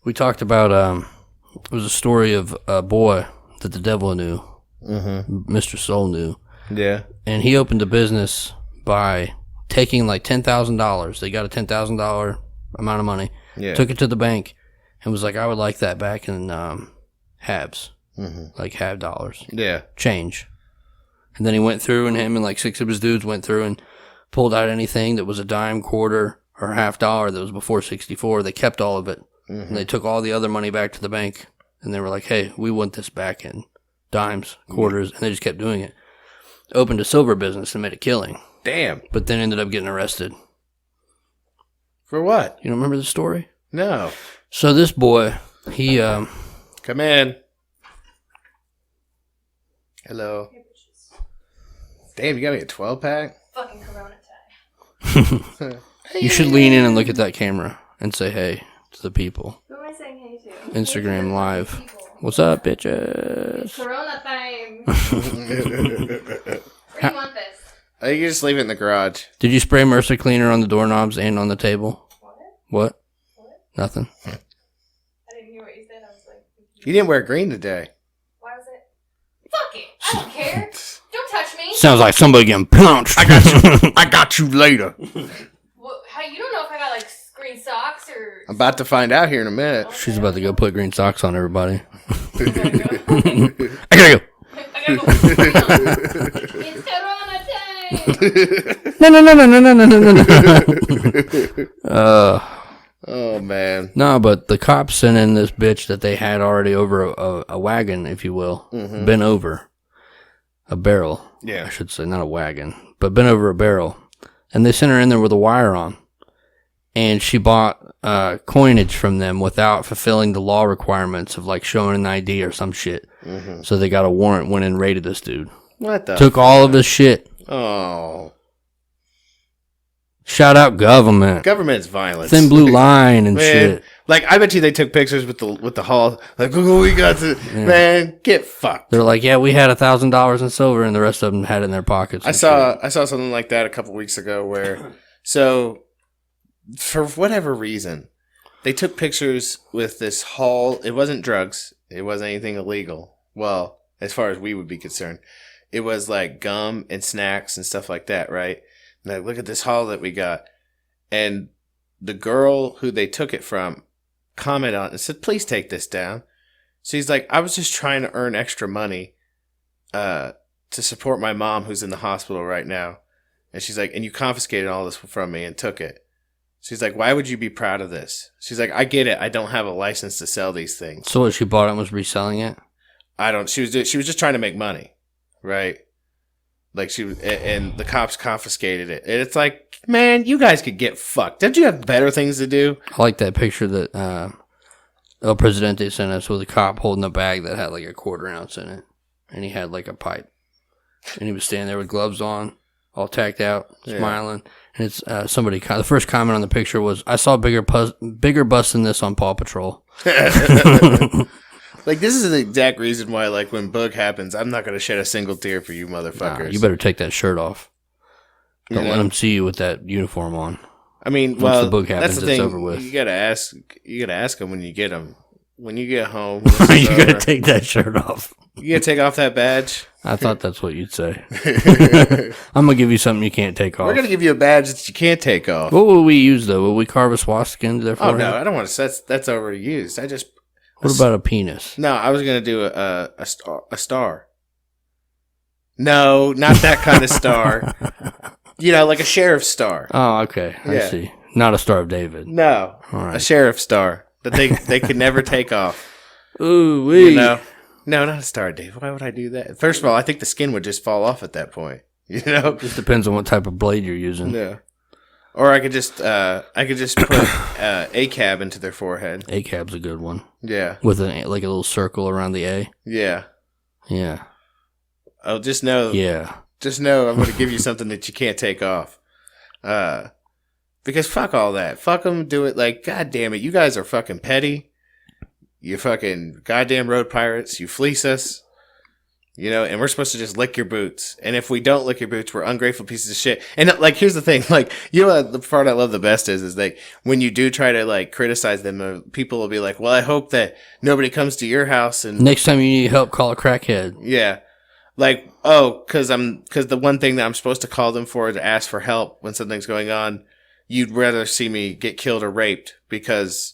it was a story of a boy that the devil knew, Mr. Soul knew, Yeah. And he opened a business by taking like $10,000. They got a $10,000 amount of money. Yeah. Took it to the bank and was like, I would like that back in halves. Like half dollars. Yeah. Change. And then he went through, and him and like 6 of his dudes went through and pulled out anything that was a dime, quarter, or half dollar that was before 64. They kept all of it. And they took all the other money back to the bank. And they were like, hey, we want this back in dimes, quarters. And they just kept doing it. Opened a silver business and made a killing. Damn. But then ended up getting arrested. For what? You don't remember the story? No. So this boy, he... Come in. Hello. Damn, you got me a 12-pack? Fucking Corona time. You should lean in and look at that camera and say hey to the people. Who am I saying hey to? Instagram Hey to the Live. fucking people. What's up, It's bitches? Corona time. Where do you want this? Oh, you can just leave it in the garage. Did you spray Mercer cleaner on the doorknobs and on the table? What? Nothing. I didn't hear what you said. I was like... You didn't wear green today. Why was it? Fuck it. I don't care. Don't touch me. Sounds like somebody getting punched. I got you later. Well, how, you don't know if I got like green socks or... I'm about to find out here in a minute. She's about to go put green socks on everybody. I gotta go. I gotta go. I gotta go. It's Corona time. No. Oh, man. No, but the cops sent in this bitch that they had already over a wagon, if you will, bent over a barrel. Yeah. I should say, not a wagon, but bent over a barrel. And they sent her in there with a wire on. And she bought coinage from them without fulfilling the law requirements of like showing an ID or some shit. So they got a warrant, went and raided this dude. What the? Took all of his shit. Oh. Shout out government. Government's violence. Thin blue line and Man, shit. like, I bet you they took pictures with the haul. Like, oh, we got to... Yeah. Man, get fucked. They're like, yeah, we had $1,000 in silver, and the rest of them had it in their pockets. I saw something like that a couple weeks ago where... So, for whatever reason, they took pictures with this haul. It wasn't drugs. It wasn't anything illegal. Well, as far as we would be concerned. It was like gum and snacks and stuff like that, right? Like, look at this haul that we got. And the girl who they took it from commented on it and said, please take this down. So he's like, I was just trying to earn extra money to support my mom who's in the hospital right now. And she's like, and you confiscated all this from me and took it. She's like, why would you be proud of this? She's like, I get it. I don't have a license to sell these things. So what, she bought it and was reselling it? She was just trying to make money, right? Like and the cops confiscated it. And it's like, man, you guys could get fucked. Don't you have better things to do? I like that picture that El Presidente sent us with a cop holding a bag that had like a 1/4 ounce in it. And he had like a pipe. And he was standing there with gloves on, all tacked out, smiling. And it's somebody, the first comment on the picture was, I saw bigger bust than this on Paw Patrol. Like, this is the exact reason why, like, when Boog happens, I'm not going to shed a single tear for you motherfuckers. Nah, you better take that shirt off. Don't let them see you with that uniform on. I mean, Once well, the book happens, that's the thing. it's over with. You gotta ask them when you get them. When you get home, You gotta take that shirt off. You gotta take off that badge. I thought that's what you'd say. I'm gonna give you something you can't take off. We're gonna give you a badge that you can't take off. What will we use though? Will we carve a swastika into their Oh forehead? no, I don't want to. That's already used. What about a penis? No, I was gonna do a star. No, not that kind of star. You know, like a sheriff's star. Oh, okay. I see. Not a Star of David. No, All right. a sheriff's star that they could never take off. Ooh, wee. You know, no, not a Star of David. Why would I do that? First of all, I think the skin would just fall off at that point. You know, Just depends on what type of blade you're using. yeah. Or I could just put a cab into their forehead. ACAB's a good one. Yeah, With like a little circle around the A. yeah. Yeah. Oh, just know. Yeah. Just know I'm going to give you something that you can't take off. Because fuck all that. Fuck them. Do it like, God damn it. You guys are fucking petty. You fucking goddamn road pirates. You fleece us. You know, and we're supposed to just lick your boots. And if we don't lick your boots, we're ungrateful pieces of shit. And like, here's the thing. Like, you know what the part I love the best is like, when you do try to like criticize them, people will be like, well, I hope that nobody comes to your house. And Next time you need help, call a crackhead. yeah. Like, because the one thing that I'm supposed to call them for is to ask for help when something's going on. You'd rather see me get killed or raped because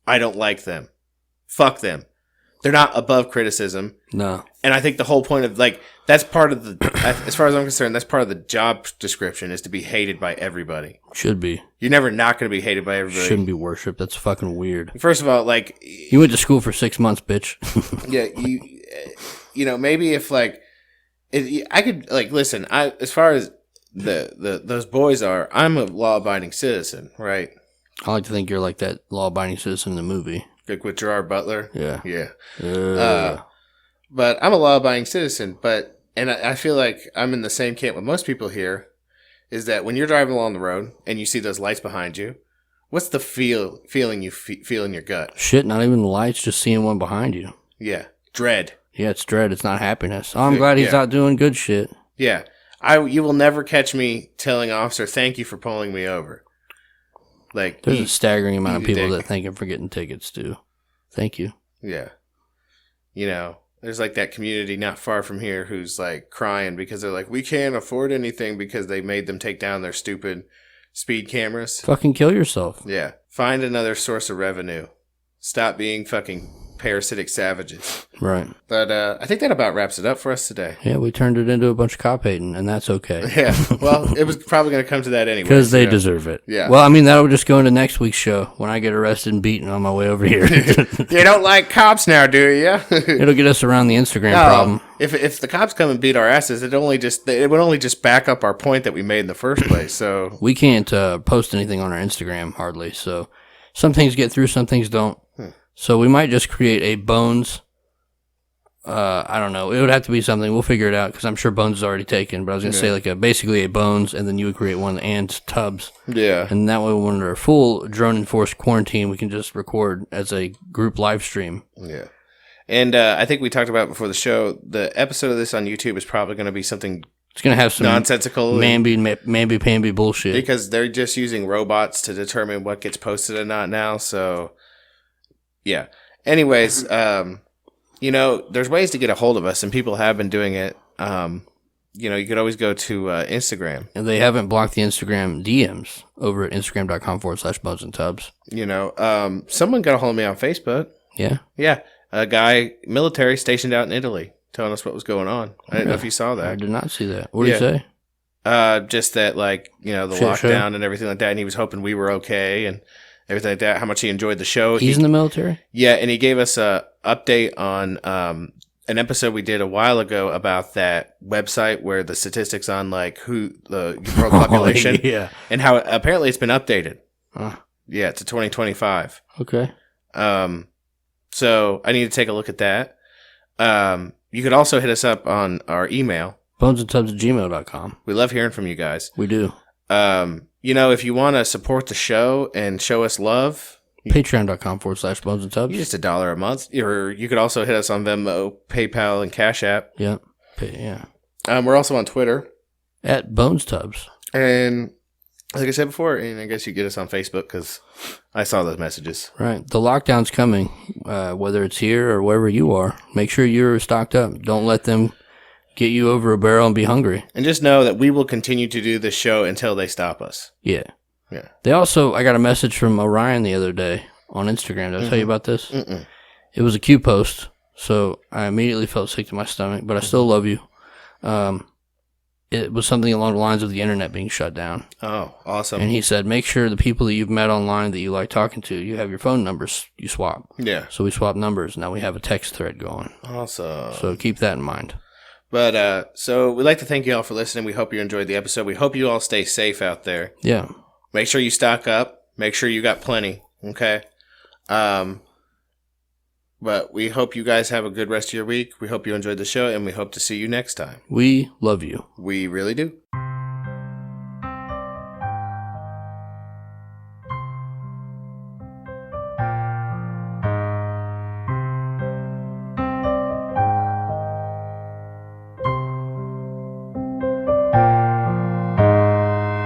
I don't like them. Fuck them. They're not above criticism. No. And I think the whole point of, like, that's part of the, as far as I'm concerned, that's part of the job description is to be hated by everybody. Should be. You're never not going to be hated by everybody. Shouldn't be worshipped. That's fucking weird. First of all, like... You went to school for 6 months, bitch. Yeah, you know, maybe if, like, I could, like, listen, as far as those boys are, I'm a law-abiding citizen, right? I like to think you're like that law-abiding citizen in the movie. Like with Gerard Butler? Yeah. Yeah. But I'm a law-abiding citizen, and I feel like I'm in the same camp with most people here, is that when you're driving along the road and you see those lights behind you, what's the feeling you feel in your gut? Shit, not even the lights, just seeing one behind you. Yeah. Dread. Yeah, it's dread. It's not happiness. Oh, I'm glad he's out doing good shit. Yeah. You will never catch me telling an officer, thank you for pulling me over. Like, there's a staggering amount of people that thank him for getting tickets, too. Thank you. Yeah. You know, there's like that community not far from here who's like crying because they're like, we can't afford anything because they made them take down their stupid speed cameras. Fucking kill yourself. Yeah. Find another source of revenue. Stop being fucking parasitic savages. Right. But I think that about wraps it up for us today. Yeah, we turned it into a bunch of cop hating, and that's okay. Yeah. Well, it was probably going to come to that anyway. Because they deserve it. Yeah. Well, I mean, that'll just go into next week's show when I get arrested and beaten on my way over here. You don't like cops now, do you? It'll get us around the Instagram problem. If the cops come and beat our asses, it would only just back up our point that we made in the first place. So we can't post anything on our Instagram hardly. So some things get through, some things don't. So we might just create a Bones. I don't know. It would have to be something. We'll figure it out because I'm sure Bones is already taken. But I was going to say like basically a Bones, and then you would create one and Tubbs. Yeah. And that way, when we're full drone-enforced quarantine, we can just record as a group live stream. Yeah. And I think we talked about before the show, the episode of this on YouTube is probably going to be something... It's going to have some nonsensical... mamby-pamby bullshit. Because they're just using robots to determine what gets posted and not now, so... Yeah. Anyways, you know, there's ways to get a hold of us, and people have been doing it. You know, you could always go to Instagram. And they haven't blocked the Instagram DMs over at Instagram.com/Bones and Tubbs. You know, someone got a hold of me on Facebook. Yeah? Yeah. A guy, military, stationed out in Italy, telling us what was going on. I didn't know if you saw that. I did not see that. What did he say? Just that, like, you know, the lockdown and everything like that, and he was hoping we were okay, and everything like that, how much he enjoyed the show. He's in the military? Yeah, and he gave us a update on an episode we did a while ago about that website where the statistics on, like, who the world population. Yeah. And how apparently it's been updated. Yeah, to 2025. Okay. So I need to take a look at that. You could also hit us up on our email. bonesandtubbs@gmail.com. We love hearing from you guys. We do. You know, if you want to support the show and show us love, Patreon.com/bonesandtubbs. Just $1 a month. Or you could also hit us on Venmo, PayPal, and Cash App. Yeah. Yeah. We're also on Twitter. At BonesTubbs. And like I said before, and I guess you get us on Facebook because I saw those messages. Right. The lockdown's coming, whether it's here or wherever you are. Make sure you're stocked up. Don't let them get you over a barrel and be hungry. And just know that we will continue to do this show until they stop us. Yeah. Yeah. They also, I got a message from Orion the other day on Instagram. Did I tell you about this? It was a Q post, so I immediately felt sick to my stomach, but I still love you. It was something along the lines of the internet being shut down. Oh, awesome. And he said, make sure the people that you've met online that you like talking to, you have your phone numbers, you swap. Yeah. So we swapped numbers. Now we have a text thread going. Awesome. So keep that in mind. But, so we'd like to thank you all for listening. We hope you enjoyed the episode. We hope you all stay safe out there. Yeah. Make sure you stock up. Make sure you got plenty. Okay? But we hope you guys have a good rest of your week. We hope you enjoyed the show, and we hope to see you next time. We love you. We really do.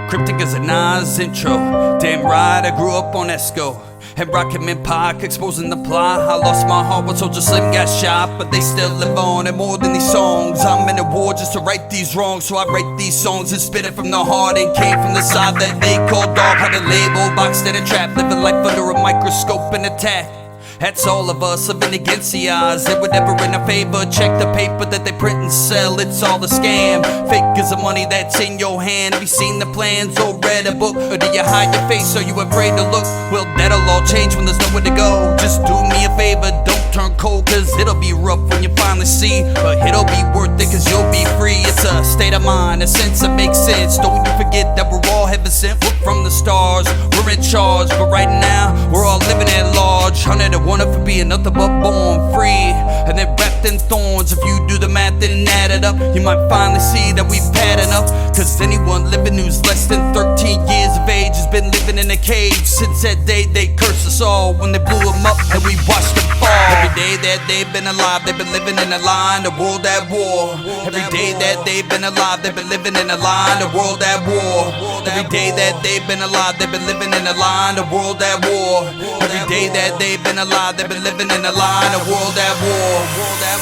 Cryptic as a Nas intro. Damn right, I grew up on Esco. And rockin' in Pac, exposing the plot. I lost my heart when Soldier Slim got shot, but they still live on, and more than these songs. I'm in a war just to right these wrongs, so I write these songs and spit it from the heart. And came from the side that they call dog, had a label, boxed in a trap, living life under a microscope and attack. That's all of us living against the odds. They were never in our favor. Check the paper that they print and sell, it's all a scam. Fake is the money that's in your hand. Have you seen the plans or read a book? Or do you hide your face? Are you afraid to look? Well, that'll all change when there's nowhere to go. Just do me a favor, don't turn cold, cause it'll be rough when you finally see. But it'll be worth it cause you'll be free. It's a state of mind, a sense that makes sense. Don't you forget that we're all heaven sent. We're from the stars, we're in charge. But right now, we're all living at large. 101 for being nothing but born free, and then wrapped in thorns. If you do the math and add it up, you might finally see that we've had enough. Cause anyone living who's less than 13 years of age has been living in a cage since that day they cursed us all when they blew them up and we watched them fall. Every day that they've been alive, they've been living in a line, the world at war. Every day that they've been alive, they've been living in a line, the world at war. Every day that they've been alive, they've been living in a line, the world at war. Every day that they've been alive, they've been living in a line, a world at war.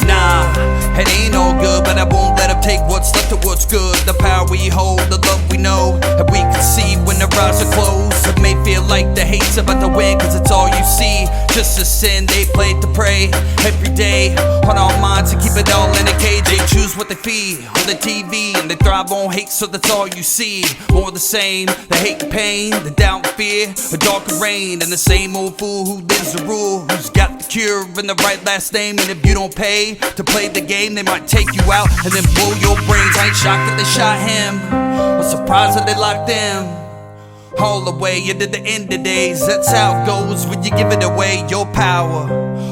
Nah, it ain't all good, but I won't let them take what's left of what's good. The power we hold, the love we know, and we can see when the eyes are closed. It may feel like the hate's about to win, cause it's all you see. Just a sin they play to pray every day on our minds to keep it all in a cage. They choose what they feed on the TV, and they thrive on hate, so that's all you see. More the same, the hate and pain, the doubt and fear, the dark and rain, and the same old fool who lives the rule, who's got the cure and the right last name. And if you don't pay to play the game, they might take you out and then blow your brains. I ain't shocked that they shot him, I'm surprised that they locked them all the way into the end of days. That's how it goes when you give it away, your power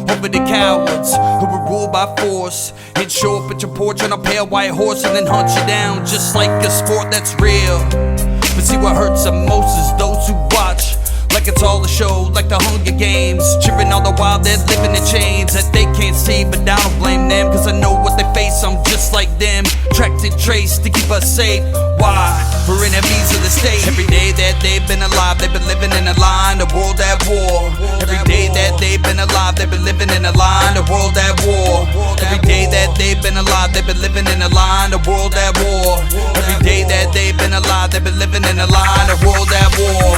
over the cowards who were ruled by force, and show up at your porch on a pale white horse and then hunt you down just like a sport that's real. But see, what hurts the most is those who watch like it's all a show, like the Hunger Games, cheering all the while they're living in chains that they can't see. But I don't blame them, cause I know what they face. I'm just like them, tracked and traced to keep us safe. Why? We're enemies of the state. Every day that they've been alive, they've been living in a line, the world at war. Every day that they've been alive, they've been living in a line, the world at war. Every day that they've been alive, they've been living in a line, the world at war. Every day that they've been alive, they've been living in a line, the world at war.